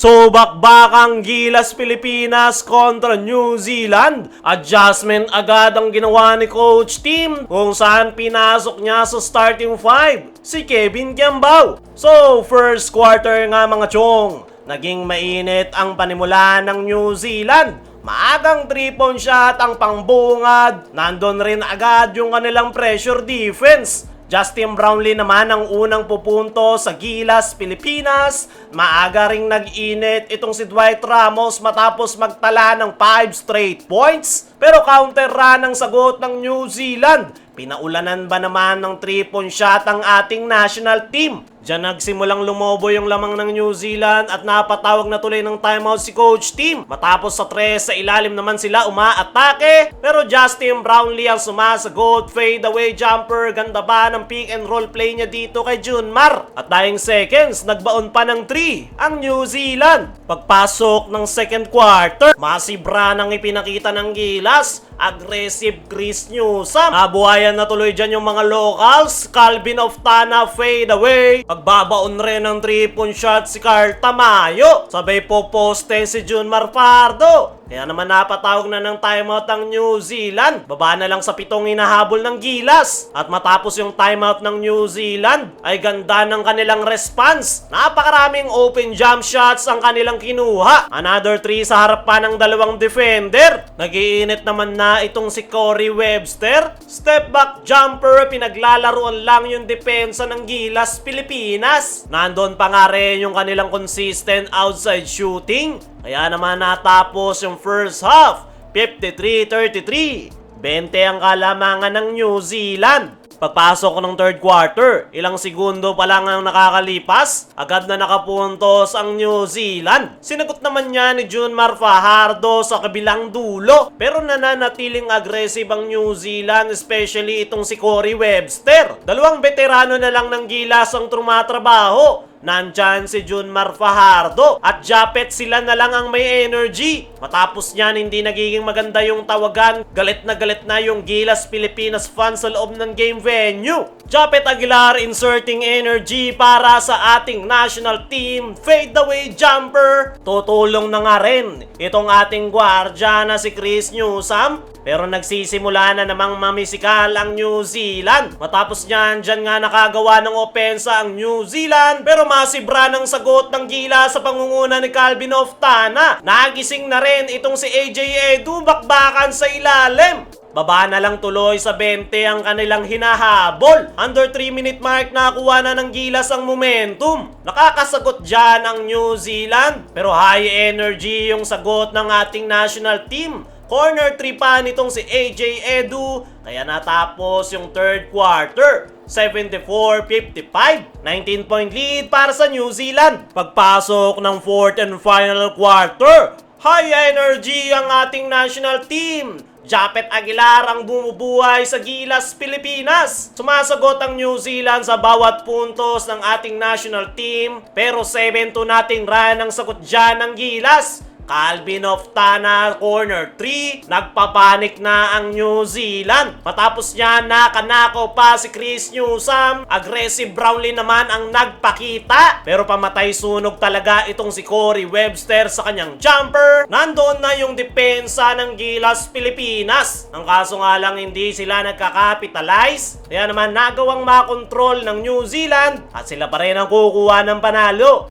So, bakbakang Gilas Pilipinas kontra New Zealand. Adjustment agad ang ginawa ni Coach Tim kung saan pinasok niya sa starting five si Kevin Kiambao. So, first quarter nga mga chong, naging mainit ang panimula ng New Zealand. Maagang 3-point shot ang pangbungad. Nandun rin agad yung kanilang pressure defense. Justin Brownlee naman ang unang pupunto sa Gilas, Pilipinas. Maaga ring nag-init itong si Dwight Ramos matapos magtala ng 5 straight points. Pero counter run ang sagot ng New Zealand. Pinaulanan ba naman ng 3-point shot ang ating national team? Diyan nagsimulang lumobo yung lamang ng New Zealand at napatawag na tuloy ng timeout si Coach Tim. Matapos sa 3 sa ilalim naman sila umaatake. Pero Justin Brownlee ang sumasagot. Fade away jumper. Ganda ba ng pick and roll play niya dito kay Junmar? At dying seconds, nagbaon pa ng 3 ang New Zealand. Pagpasok ng second quarter, masibra nang ipinakita ng Gilas. Aggressive Chris Newsome. Nabuhayan na tuloy dyan yung mga locals. Calvin Oftana fade away. Pagbabaon rin ng 3-point shot si Carl Tamayo. Sabay po poste si Junmar Pardo. Kaya naman napatawag na ng timeout ang New Zealand. Baba na lang sa 7 hinahabol ng Gilas. At matapos yung timeout ng New Zealand, ay ganda ng kanilang response. Napakaraming open jump shots ang kanilang kinuha. Another 3 sa harap pa ng dalawang defender. Nagiinit naman na itong si Corey Webster. Step back jumper, pinaglalaroan lang yung depensa ng Gilas Pilipinas. Nandun pa nga rin yung kanilang consistent outside shooting. Kaya naman natapos yung first half, 53-33. 20 ang kalamangan ng New Zealand. Pagpasok ng third quarter, ilang segundo pa lang ang nakakalipas, agad na nakapuntos ang New Zealand. Sinagot naman niya ni Junmar Fajardo sa kabilang dulo. Pero nananatiling aggressive ang New Zealand, especially itong si Corey Webster. Dalawang veterano na lang ng Gilas ang trumatrabaho. Nandyan si Junmar Fajardo at Japet, sila na lang ang may energy. Matapos niyan, hindi nagiging maganda yung tawagan. Galit na yung Gilas Pilipinas fans sa loob ng game venue. Japet Aguilar inserting energy para sa ating national team. Fade away jumper. Tutulong na nga rin itong ating gwardya na si Chris Newsome. Pero nagsisimula na namang mamisikal ang New Zealand. Matapos niyan, dyan nga nakagawa ng opensa ang New Zealand. Pero masibra ng sagot ng Gilas sa pangunguna ni Calvin Oftana. Nagising na rin itong si AJ Edu, bakbakan sa ilalim. Baba na lang tuloy sa 20 ang kanilang hinahabol. Under 3-minute mark nakuha na ng Gilas ang momentum. Nakakasagot dyan ang New Zealand. Pero high energy yung sagot ng ating national team. Corner 3 pa nitong si AJ Edu. Kaya natapos yung third quarter. 74-55. 19-point lead para sa New Zealand. Pagpasok ng fourth and final quarter, high energy ang ating national team. Japet Aguilar ang bumubuhay sa Gilas Pilipinas. Sumasagot ang New Zealand sa bawat puntos ng ating national team. Pero 7-2 nating run ang sagot dyan ng Gilas. Calvin Oftana, corner 3. Nagpapanik na ang New Zealand. Matapos niya, nakanakaw pa si Chris Newsome. Aggressive Brownlee naman ang nagpakita. Pero pamatay sunog talaga itong si Corey Webster sa kanyang jumper. Nandoon na yung depensa ng Gilas Pilipinas. Ang kaso nga lang, hindi sila nagkakapitalize. Kaya naman nagawang makontrol ng New Zealand at sila pa rin ang kukuha ng panalo.